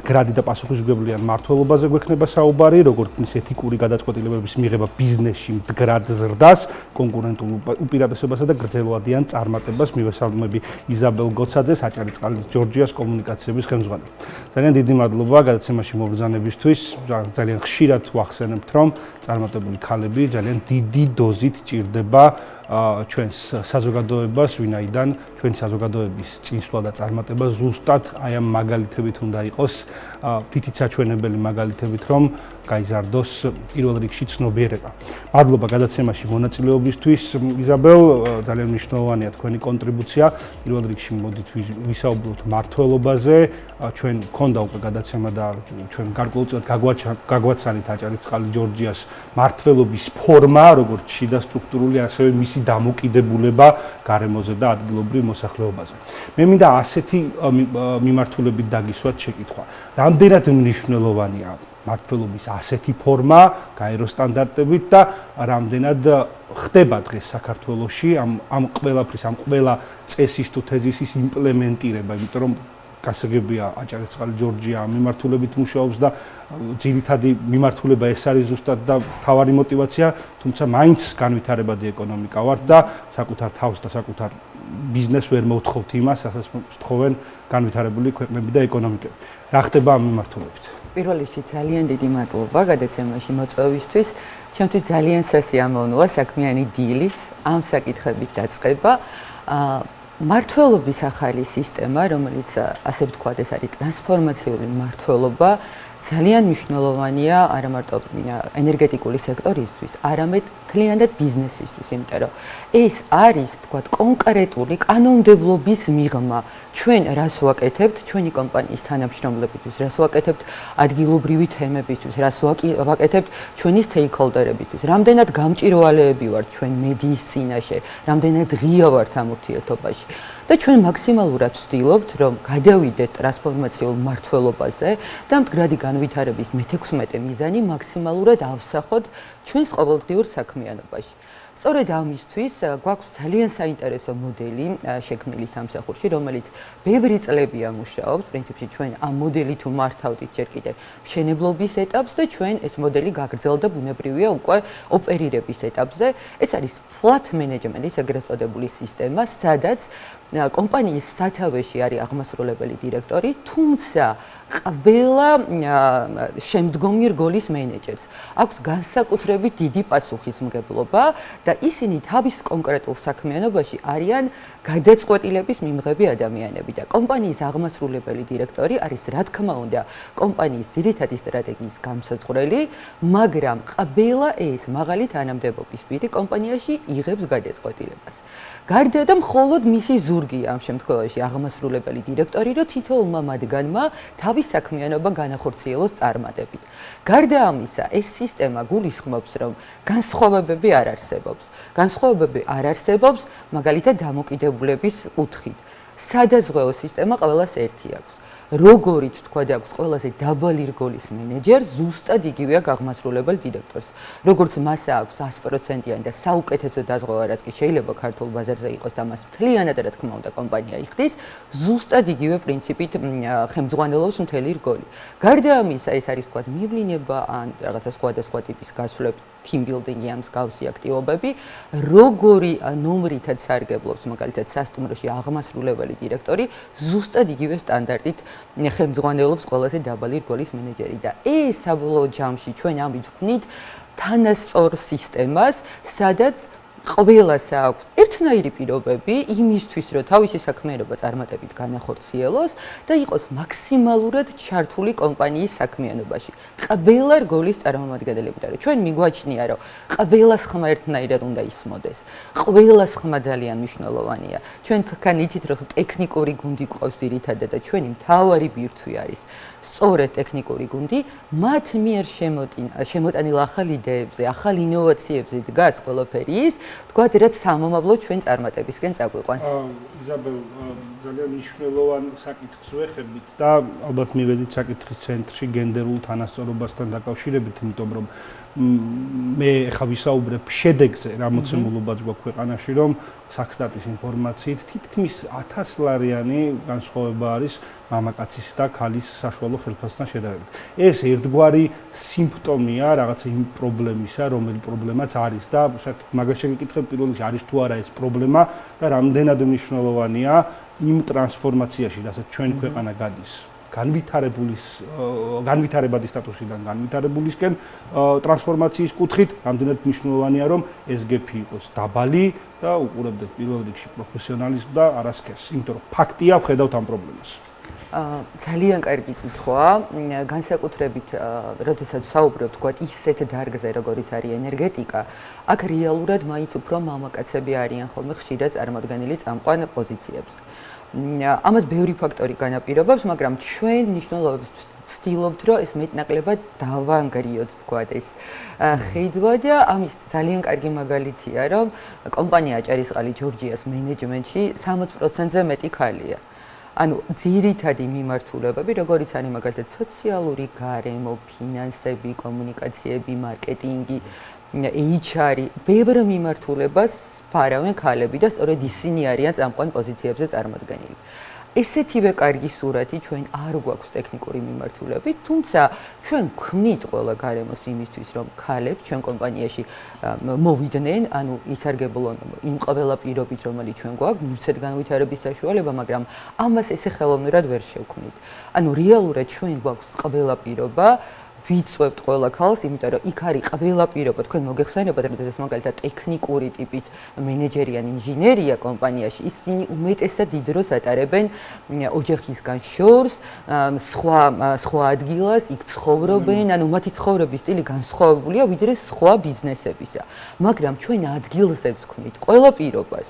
მდგრადი და პასუხისმგებლიან მმართველობაზე გვექნება საუბარი, როგორც ის ეთიკური გადაწყვეტილებების მიღება ბიზნესში მდგრად ზრდას, კონკურენტულ უპირატესობასა და გრძელვადიან წარმატებას მივესალმები იზაბელ გოცაძე, საჭარისწყლის ჯორჯიას კომუნიკაციების ხელმძღვანელი. ძალიან დიდი მადლობა გადაცემაში მობრძანებისთვის. ძალიან ხშირად ვახსენებთ, რომ წარმატებული ქალები ძალიან დიდი დოზით ჭირდება ჩვენს საზოგადოებას, ვინაიდან ჩვენი საზოგადოების წინსვლა და წარმატება ზუსტად აი ამ მაგალითებით უნდა იყოს, თითით საჩვენებელი მაგალითებით, რომ გაიზარდოს პირველ რიგში ცნობიერება. მადლობა გადაცემაში მონაწილეობისთვის, იზაბელ, ძალიან მნიშვნელოვანია თქვენი კონტრიბუცია. პირველ რიგში მოდით ვისაუბროთ მმართველობაზე. ჩვენ გქონდა უკვე გადაცემა და ჩვენ გარკვეულწილად გაგვაცანით აჭარისწყალი ჯორჯიას მმართველობის ფორმა, როგორც შიდა სტრუქტურული, ასევე მისი დამოკიდებულება გარემოზე და ადგილობრივ მოსახლეობაზე. მე მინდა ასეთი მიმართულებით დაგისვათ შეკითხვა. რამდენად მნიშვნელოვანია მმართველობის ასეთი ფორმა, გაერო სტანდარტებით და რამდენად ხდება დღეს საქართველოში ამ ყველაფრის, ამ ყველა წესის თუ თეზისის იმპლემენტირება, იმიტომ რომ გასაგებია აჭარისწყალი ჯორჯია ამ მიმართულებით მუშაობს და ძირითადი მიმართულება ეს არის ზუსტად და მთავარი мотиваცია, თუმცა მაინც განვითარებადი ეკონომიკა ვართ და საკუთარ თავს და საკუთარ ბიზნესს ვერ მოვთხოვთ იმას, რასაც თხოვენ განვითარებული ქვეყნები და ეკონომიკები. რა ხდება ამ მიმართულებით? პირველ რიგში ძალიან დიდი მადლობა გადაცემაში მოწვევისთვის. ჩემთვის ძალიან სასიამოვნოა საქმიანი დილის ამ საკითხებით დაწყება. მმართველობის ახალი სისტემა, რომელიც ასე ვთქვათ, ეს არის ტრანსფორმაციული მმართველობა, ძალიან მნიშვნელოვანია არა მარტო ენერგეტიკული სექტორისთვის, არამედ მთლიანად ბიზნესისთვის, იმიტომ რომ ეს არის, თქვათ, კონკრეტული კანონმდებლობის მიღმა. ჩვენ რას ვაკეთებთ, ჩვენი კომპანიის თანამშრომლებისთვის, რას ვაკეთებთ ადგილობრივი თემებისთვის, რას ვაკეთებთ ჩვენი სტეიქჰოლდერებისთვის, რამდენად გამჭირვალეები ვართ ჩვენ მედიის წინაშე, რამდენად ღია ვართ ამ ურთიერთობაში. და ჩვენ მაქსიმალურად ვცდილობთ, რომ გადავიდეთ ტრანსფორმაციულ მმართველობაზე და მდგრადი განვითარების მე-16 მიზანი მაქსიმალურად ავსახოთ ჩვენს ყოველდღიურ საქმიანობაში. სწორედ ამისთვის გვაქვს ძალიან საინტერესო მოდელი შექმნილი სამსახურში, რომელიც ბევრი წლებია მუშაობს. პრინციპში ჩვენ ამ მოდელით ვმართავდით ჯერ კიდევ მშენებლობის ეტაპს და ჩვენ ეს მოდელი გაგრძელდა ბუნებრივია უკვე ოპერირების ეტაპზე. ეს არის flat management-ის ეგრეთ წოდებული სისტემა, სადაც კომპანიის სათავეში არის აღმასრულებელი დირექტორი, თუმცა ყველა შემდგომი რგოლის მენეჯერს აქვს განსაკუთრებით დიდი პასუხისმგებლობა და ისინი თავის კონკრეტულ საქმიანობაში არიან გადაწყვეტილების მიმღები ადამიანები და კომპანიის აღმასრულებელი დირექტორი არის რა თქმა უნდა კომპანიის ძირითადი სტრატეგიის გამსაზღვრელი, მაგრამ ყველა ეს მაღალი თანამდებობის პირი კომპანიაში იღებს გადაწყვეტილებას. გარდა და მხოლოდ მისი ზურგია ამ შემთხვევაში აღმასრულებელი დირექტორი, რომ თითოეულმა მათგანმა თავის საქმიანობა განახორციელოს წარმატებით. გარდა ამისა, ეს სისტემა გულისხმობს, რომ განსხვავებები არ არსებობს. განსხვავებები არ არსებობს, მაგალითად დამოკიდებულების კუთხით. სადაზღვეო სისტემა ყველას ერთი აქვს. როგორიც თქვა და აქვს ყველაზე დაბალი რგოლის მენეჯერს, ზუსტად იგივეა აღმასრულებელ დირექტორს. როგორც მას აქვს 100%-იანი და საუკეთესო დაზღვევა, რაც კი შეიძლება ქართულ ბაზარზე იყოს და მას მთლიანად რა თქმა უნდა კომპანია იხდის, ზუსტად იგივე პრინციპით ხელმძღვანელობს მთელი რგოლი. გარდა ამისა, ეს არის თქვა მივლინება ან რაღაცა სხვადასხვა ტიპის გასვლები, team building-ი ამ მსგავსი აქტივობები, როგორი ნომრითაც სარგებლობს, მაგალითად სასტუმროში აღმასრულებელი დირექტორი, ზუსტად იგივე სტანდარტით ხელმძღვანელობს ყველაზე დაბალი რგოლის მენეჯერი და ეს საბოლოო ჯამში ჩვენ ამით ვქნით თანასწორ სისტემას, სადაც ყველას აქვს ერთნაირი პირობები იმისთვის, რომ თავისი საქმიანობა წარმატებით განახორციელოს და იყოს მაქსიმალურად ჩართული კომპანიის საქმიანობაში. ყველა რგოლის წარმომადგენლები და ჩვენ მიგვაჩნია, რომ ყველას ხმა ერთნაირად უნდა ისმოდეს. ყველას ხმა ძალიან მნიშვნელოვანია. ჩვენ თან იცით, რომ ტექნიკური გუნდი გვყავს ძირითადად და ჩვენი მთავარი ბირთვი არის სწორედ ტექნიკური გუნდი, მათ მიერ შემოტანილ ახალ იდეებზე, ახალ ინოვაციებზე დგას ყველაფერი ის, თქვათ, რაც სამომავლო ჩვენ წარმატებისკენ წაგვიყვანს. იზაბელ, ძალიან მნიშვნელოვან საკითხს ვეხებით და ალბათ მივედით საკითხის ცენტრში გენდერულ თანასწორობასთან დაკავშირებით, იმიტომ რომ მე ხა ვისაუბრებ შედეგზე, რა მოცემულობაც გვაქვს ქვეყანაში, რომ საქსტატის ინფორმაციით თითქმის 1000 ლარიანი განსხვავება არის მამაკაცის და ქალის საშუალო ხელფასთან შედარებით. ეს ერთგვარი სიმპტომია რაღაცა იმ პრობლემისა, რომელი პრობლემაც არის და საერთოდ მაგას შეგეკითხებ პირველ რიგში არის თუ არა ეს პრობლემა და რამდენად მნიშვნელოვანია იმ ტრანსფორმაციაში, რასაც ჩვენ ქვეყანა გადის. განვითარებადი სტატუსიდან განვითარებულისკენ ტრანსფორმაციის კუთხით რამდენად მნიშვნელოვანია რომ SGP იყოს დაბალი და უყურებდეთ პირველ რიგში პროფესიონალიზმს და არასკერს, იმიტომ რომ ფაქტია ვხედავთ ამ პრობლემას. ძალიან კარგი კითხვაა. განსაკუთრებით, როდესაც საუბრობთ, თქვათ, ისეთ დარგზე, როგორიც არის ენერგეტიკა, აქ რეალურად მაინც უფრო მამაკაცები არიან ხოლმე ხშირად წარმოდგენილი წამყვან პოზიციებზე. ამას ბევრი ფაქტორი განაპირობებს, მაგრამ ჩვენ მნიშვნელობას ვცდილობთ, რომ ეს მეტნაკლებად დავანგრიოთ, თქვათ, ეს ხედვა და ამის ძალიან კარგი მაგალითია, რომ კომპანია აჭარისწყალი ჯორჯიას მენეჯმენტში 60%-ზე მეტი ქალია. ანუ ძირითადი მიმართულებები, როგორიც არის მაგალითად სოციალური გარემო, ფინანსები, კომუნიკაციები, მარკეტინგი, HR, ბევრ მიმართულებას ფარავენ ქალები და სწორედ ისინი არიან წამყვან პოზიციებზე წარმოდგენილი. ესეთივე კარგი სურათი ჩვენ არ გვაქვს ტექნიკური მიმართულებით, თუმცა ჩვენ ვქმნით ყველა გარემოს იმისთვის, რომ ქალებს ჩვენ კომპანიაში მოვიდნენ, ანუ ისარგებლონ იმ ყველა პირობით, რომელიც ჩვენ გვაქვს, მივცეთ განვითარების საშუალება, მაგრამ ამას ესე ხელოვნურად ვერ შევქმნით. ანუ რეალურად ჩვენ გვაქვს ყველა პირობა ვიცვევთ ყველა ქალს, იმიტომ რომ იქ არის ყველა პირობა, თქვენ მოგეხსენებათ, როდესაც მაგალითად ტექნიკური ტიპის მენეჯერი ან ინჟინერია კომპანიაში, ისინი უმეტესად დიდ დროს ატარებენ ოჯახისგან შორს, სხვა ადგილას, იქ ცხოვრობენ, ანუ მათი ცხოვრების სტილი განსხვავებულია ვიდრე სხვა ბიზნესებისა. მაგრამ ჩვენ ადგილზე ვქმნით ყველა პირობას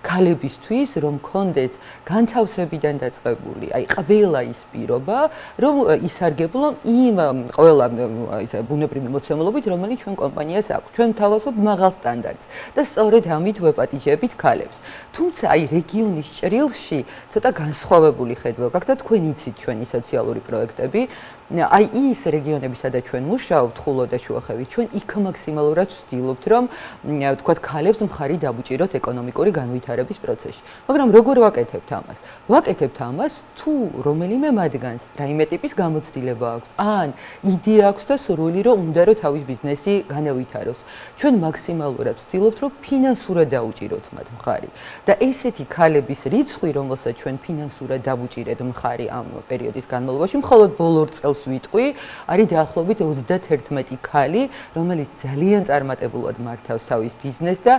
ქალებისთვის, რომ კონდეთ განთავსებიდან დაწყებული, აი ყველა ის პირობა, რომ ისარგებლონ იმ ყველა ისე ბუნებრივი მოცემულობით, რომელიც ჩვენ კომპანიას აქვს. ჩვენ ვთავაზობთ მაღალ სტანდარტს და სწორედ ამით ვეპატიჟებით ქალებს. თუმცა აი რეგიონის ჭრილში ცოტა განსხვავებული ხედვა გაქვს და თქვენ იცით ჩვენი სოციალური პროექტები. აი ის რეგიონები, სადაც ჩვენ მუშაობთ, ხულო და შუახევი, ჩვენ იქ მაქსიმალურად ვცდილობთ, რომ თქვათ ქალებს მხარი დავუჭიროთ ეკონომიკური განვითარების პროცესში. მაგრამ როგორ ვაკეთებთ ამას? ვაკეთებთ ამას თუ რომელიმე მათგანს რაიმე ტიპის გამოცდილება აქვს, ან იდეა აქვს და სურვილი, რომ უნდა რომ თავის ბიზნესი განავითაროს. ჩვენ მაქსიმალურად ვცდილობთ, რომ ფინანსურად დავუჭიროთ მათ მხარი. და ესეთი ქალების რიცხვი, რომელსაც ჩვენ ფინანსურად დავუჭირეთ მხარი ამ პერიოდის განმავლობაში, მხოლოდ ბოლო წელს ვიტყვი, არის დაახლოებით 31 ქალი, რომელიც ძალიან წარმატებულად მართავს თავის ბიზნესს და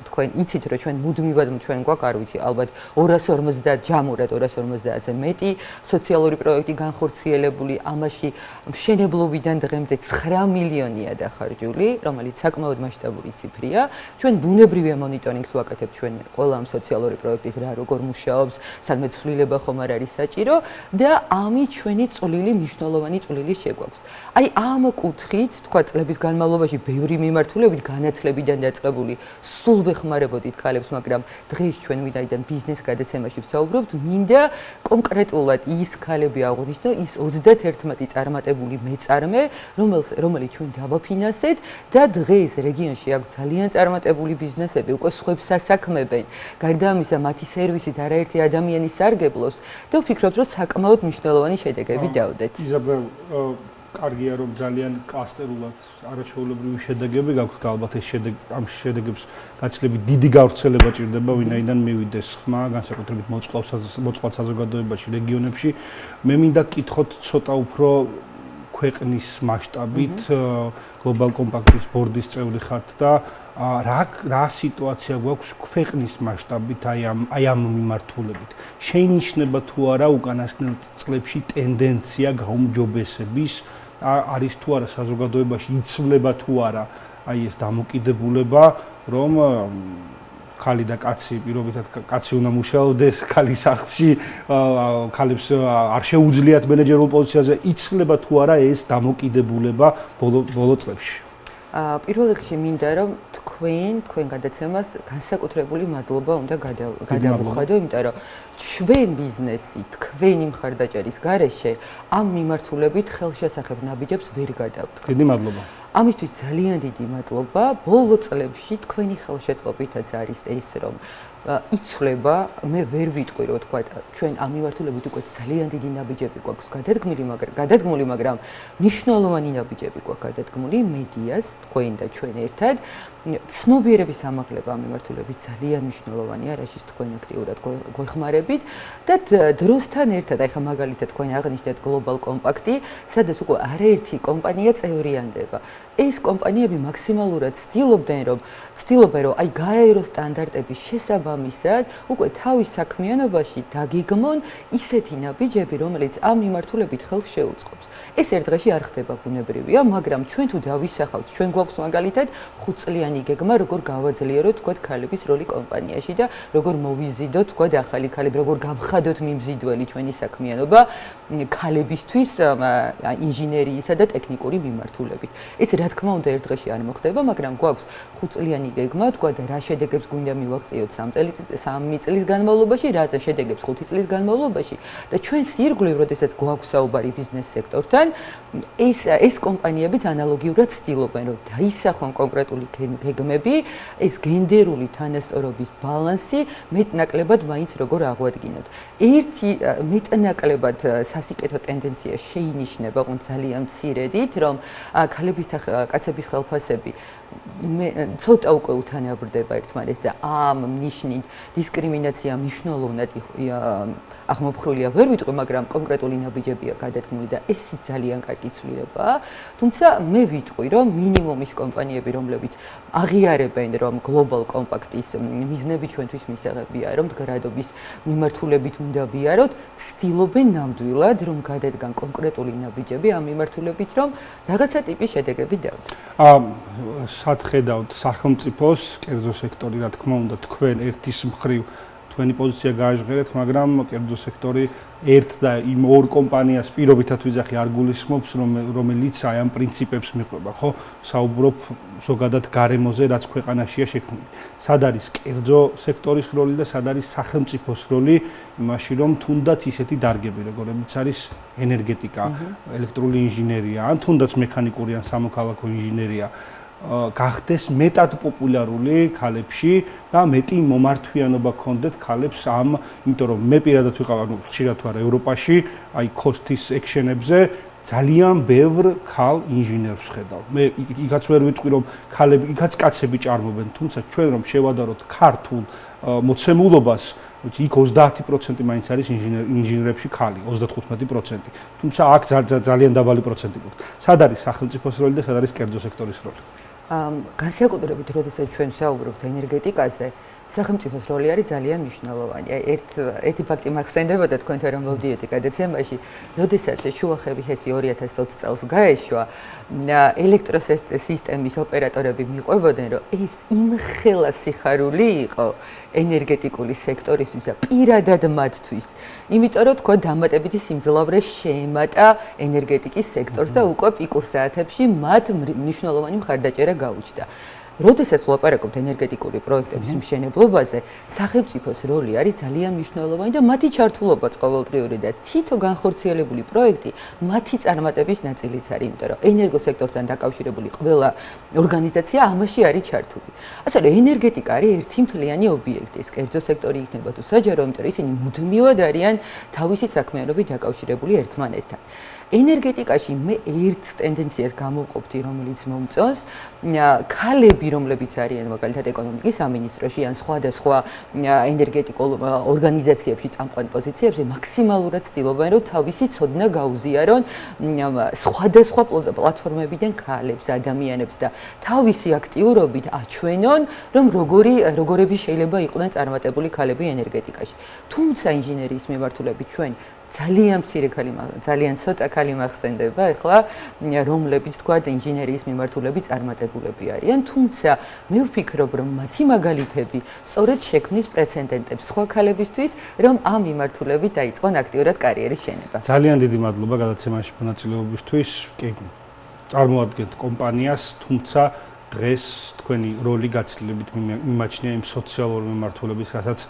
თქვენ იცით, რომ ჩვენ მუდმივად ჩვენ გვაქვს, არ ვიცი, ალბათ 250 ჯამურად 250-ზე მეტი სოციალური პროექტი განხორციელებული, ამაში მშენებლობიდან დღემდე 9 მილიონია დახარჯული, რომელიც საკმაოდ მასშტაბური ციფრია. ჩვენ ბუნებრივია მონიტორინგს ვაკეთებთ ჩვენ ყველა ამ სოციალური პროექტის რა როგორ მუშაობს, სადმე ცვლილება ხომ არ არის საჭირო და ამით ჩვენი წვლილი მნიშვნელოვანი წვლილი შეგვაქვს. აი ამ კუთხით, თქვა წლების განმავლობაში ბევრი მიმართულებით განათლებიდან დაწყებული სულ ვეხმარებოდით ქალებს, მაგრამ დღეს ჩვენ ვინაიდან ბიზნეს გადაცემაში ვსაუბრობთ, მინდა კონკრეტულად ის ქალები აღვნიშნო, ის 31 წარმატებული მეწარმე, რომელიც ჩვენ დავაფინანსეთ და დღეს რეგიონში აქვს ძალიან წარმატებული ბიზნესები, უკვე სხვებს ასაქმებენ. გარდა ამისა, მათი სერვისით არაერთი ადამიანი სარგებლობს და ვფიქრობ, რომ საკმაოდ მნიშვნელოვანი შედეგები დავდეთ. იზაბელ, კარგია რომ ძალიან კლასტერულად არაჩვეულებრივი შედეგები გაქვთ და ალბათ ეს ამ შედეგებს გაცილებით დიდი გავრცელება ჭირდება, ვინაიდან მივიდეს ხმა, განსაკუთრებით მოწყვალ საზოგადოებაში, რეგიონებში. მე მინდა გკითხოთ ცოტა უფრო ქვეყნის მასშტაბით, Global Compact-ის ბორდის წევრი ხართ და რა სიტუაცია გვაქვს ქვეყნის მასშტაბით აი ამ მიმართულებით. შეინიშნება თუ არა უკანასკნელ წლებში ტენდენცია გაუმჯობესების, არის თუ არა საზოგადოებაში იცვლება თუ არა აი ეს დამოკიდებულება, რომ ქალი და კაცი პირობითად კაცი უნდა მუშაობდეს ქალის სახლში, ქალებს არ შეუძლიათ მენეჯერულ პოზიციაზე, იცვლება თუ არა ეს დამოკიდებულება ბოლო წლებში. პირველ რიგში მინდა რომ თქვენ გადაცემას განსაკუთრებული მადლობა უნდა გადავუხადო, იმიტომ რომ ჩვენ ბიზნესი თქვენი მხარდაჭერის გარეშე ამ მიმართულებით ხელშესახებ ნაბიჯებს ვერ გადავთქვით. დიდი მადლობა. ამისთვის ძალიან დიდი მადლობა. ბოლო წლებში თქვენი ხელშეწყობითაც არის ეს, რომ იცვლება, მე ვერ ვიტყვი, რომ თქვა ჩვენ ამ მიმართულებით უკვე ძალიან დიდი ნაბიჯები გვაქვს გადადგმული, მაგრამ მნიშვნელოვანი ნაბიჯები გვაქვს გადადგმული მედიას, თქვენ და ჩვენ ერთად. ცნობიერების ამაღლება ამ მიმართულებით ძალიან მნიშვნელოვანია, რაშიც თქვენ აქტიურად გვეხმარებით და დროსთან ერთად, აი ხა მაგალითად თქვენ აღნიშნეთ Global Compact-ი, სადაც უკვე არაერთი კომპანია წევრიანდება. ეს კომპანიები მაქსიმალურად ცდილობენ, რომ აი გააერო სტანდარტების შესაბამისად, უკვე თავის საქმიანობაში დაგიგმონ ისეთი ნაბიჯები, რომელიც ამ მიმართულებით ხელს შეუწყობს. ეს ერთ დღეში არ ხდება ბუნებრივია, მაგრამ ჩვენ თუ დავისახავთ, ჩვენ გვაქვს მაგალითად 5 წლიანი გეგმა, როგორ გავაძლიეროთ, თქვათ, ქალების როლი კომპანიაში და როგორ მოვიზიდოთ, თქვათ, ახალი ქალები, როგორ გავხადოთ მიმზიდველი ჩვენი საქმიანობა ქალებისთვის ინჟინერიისა და ტექნიკური მიმართულებით. ეს რა თქმა უნდა ერთ დღეში არ მოხდება, მაგრამ გვაქვს 5 წლიანი გეგმა, თქვათ, რა შედეგებს გვინდა მივაღწიოთ 3 წლის განმავლობაში, რა შედეგებს 5 წლის განმავლობაში და ჩვენ სირგვლივ, როდესაც გვაქვს საუბარი ბიზნეს სექტორთან, ეს კომპანიებიც ანალოგიურად ცდილობენ, რომ დაისახონ კონკრეტული გეგმები, ეს გენდერული თანასწორობის ბალანსი მეტნაკლებად მაინც როგორ აღვადგინოთ. ერთი მეტნაკლებად სასიკეთო ტენდენცია შეინიშნება, ძალიან მცირედით, რომ ქალების და კაცების ხელფასები ცოტა უკვე უთანაბრდება ერთმანეთს და ამ ნიშნით დისკრიმინაცია მნიშვნელოვნად აღმოფხრულია. ვერ ვიტყვი, მაგრამ კონკრეტული ნაბიჯებია გადადგმული და ესიც ძალიან კარგი ცვლილებაა. თუმცა მე ვიტყვი, რომ მინიმუმის კომპანიები, რომლებიც აღიარებენ, რომ Global Compact-ის მიზნები ჩვენთვის მისაღებია, რომ მდგრადობის მიმართულებით უნდა ვიაროთ, ცდილობენ ნამდვილად, რომ გადადგან კონკრეტული ნაბიჯები ამ მიმართულებით, რომ რაღაცა ტიპის შედეგები დავდოთ. სათხედავთ სახელმწიფოს, კერძო სექტორი, რა თქმა უნდა, თქვენ ერთის მხრივ თქვენი პოზიცია გააჟღერეთ, მაგრამ კერძო სექტორი ერთ და იმ ორ კომპანიას პირობითად ვიძახი არ გულისხმობს, რომელიც აი ამ პრინციპებს მიყვება, ხო? საუბრობ ზოგადად გარემოზე, რაც ქვეყანაშია შექმნილი. სად არის კერძო სექტორის როლი და სად არის სახელმწიფოს როლი იმაში, რომ თუნდაც ისეთი დარგები, როგორიც არის ენერგეტიკა, ელექტრული ინჟინერია, ან თუნდაც მექანიკური ან სამოქალაქო ინჟინერია გახდეს მეტად პოპულარული ქალებში და მეტი მომართვიანობა გქონდეთ ქალებს ამ, იმიტომ რომ მე პირადად ვიყავ ხშირად თუ არა ევროპაში, აი ქოსთის ექშენებზე ძალიან ბევრ ქალ ინჟინერს ხედავ. მე იქაც ვერ ვიტყვი რომ ქალები, იქაც კაცები ჭარბობენ, თუმცა ჩვენ რომ შევადაროთ ქართულ მოცემულობას, ვიცი, იქ 30% მაინც არის ინჟინერებში ქალი, 35%. თუმცა აქ ძალიან დაბალი პროცენტი გვაქვს. სად არის სახელმწიფოს როლი და სად არის კერძო სექტორის როლი? განსაკუთრებით, როდესაც ჩვენ საუბრობთ ენერგეტიკაზე, სახელმწიფოს როლი არის ძალიან მნიშვნელოვანი. ერთი ფაქტი მახსენდებოდა თქვენთან რომ მოვდიოდი გადაცემაში, როდესაც შუახები ჰესი 2020 წელს გაეშვა, ელექტროსისტემის ოპერატორები მიყვებოდნენ, რომ ეს იმხელა სიხარული იყო ენერგეტიკული სექტორისთვის და პირადად მათთვის. იმიტომ რომ თქვა დამატებითი სიმძლავრე შეემატა ენერგეტიკის სექტორს და უკვე პიკურ საათებში მათ მნიშვნელოვანი მხარდაჭერა გაუჩნდა. როდესაც ვლაპარაკობთ ენერგეტიკული პროექტების მშენებლობაზე, სახელმწიფოს როლი არის ძალიან მნიშვნელოვანი და მათი ჩართულობაც ყოველდღიური და თითო განხორციელებული პროექტი მათი წარმატების ნაწილიც არის, იმიტომ რომ ენერგოსექტორთან დაკავშირებული ყველა ორგანიზაცია ამაში არის ჩართული. ასე რომ ენერგეტიკა არის ერთი მთლიანი ობიექტი, ეს კერძო სექტორი იქნება თუ საჯარო, იმიტომ რომ ისინი მუდმივად არიან თავისი საქმიანობით დაკავშირებული ერთმანეთთან. ენერგეტიკაში მე ერთ ტენდენციას გამოვყოფდი, რომელიც მომწონს, ქალები, რომლებიც არიან მაგალითად ეკონომიკის სამინისტროში ან სხვადასხვა ენერგეტიკულ ორგანიზაციებში წამყვან პოზიციებზე, მაქსიმალურად ცდილობენ, რომ თავისი ცოდნა გაუზიარონ სხვადასხვა პლატფორმებიდან ქალებს, ადამიანებს და თავისი აქტიურობით აჩვენონ, რომ როგორები შეიძლება იყვნენ წარმატებული ქალები ენერგეტიკაში. თუმცა ინჟინერიის მიმართულებით ჩვენ ძალიან ცოტა ქალი მახსენდება ახლა, რომლებიც თქვა ინჟინერიის მიმართულებით წარმატებულები არიან, თუმცა მე ვფიქრობ, რომ მათი მაგალითები სწორედ შექმნის პრეცედენტებს სხვა ქალებისთვის, რომ ამ მიმართულებით დაიწყონ აქტიურად კარიერის შენება. ძალიან დიდი მადლობა გადაცემაში მონაწილეობისთვის. კი, წარმოადგენთ კომპანიას, თუმცა დღეს თქვენი როლი გაცილებით მიმაჩნია იმ სოციალურ მიმართულების, რასაც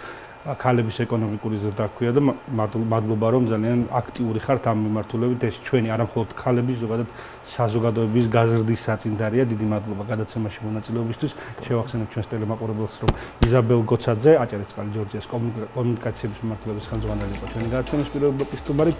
ქალების ეკონომიკური ზრდა ქვია და მადლობა რომ ძალიან აქტიური ხართ ამ მიმართულებით. ეს ჩვენი არა მხოლოდ ქალების, ზოგადად საზოგადოების გაზრდის საწინდარია. დიდი მადლობა გადაცემაში მონაწილეობისთვის. შევახსენებ ჩვენს ტელემაყურებელს, რომ იზაბელ გოცაძე, აჭარისწყალი ჯორჯიას კომუნიკაციების მიმართულების ხელმძღვანელი იყო ჩვენი გადაცემის პირველ ბლოკის სტუმარი.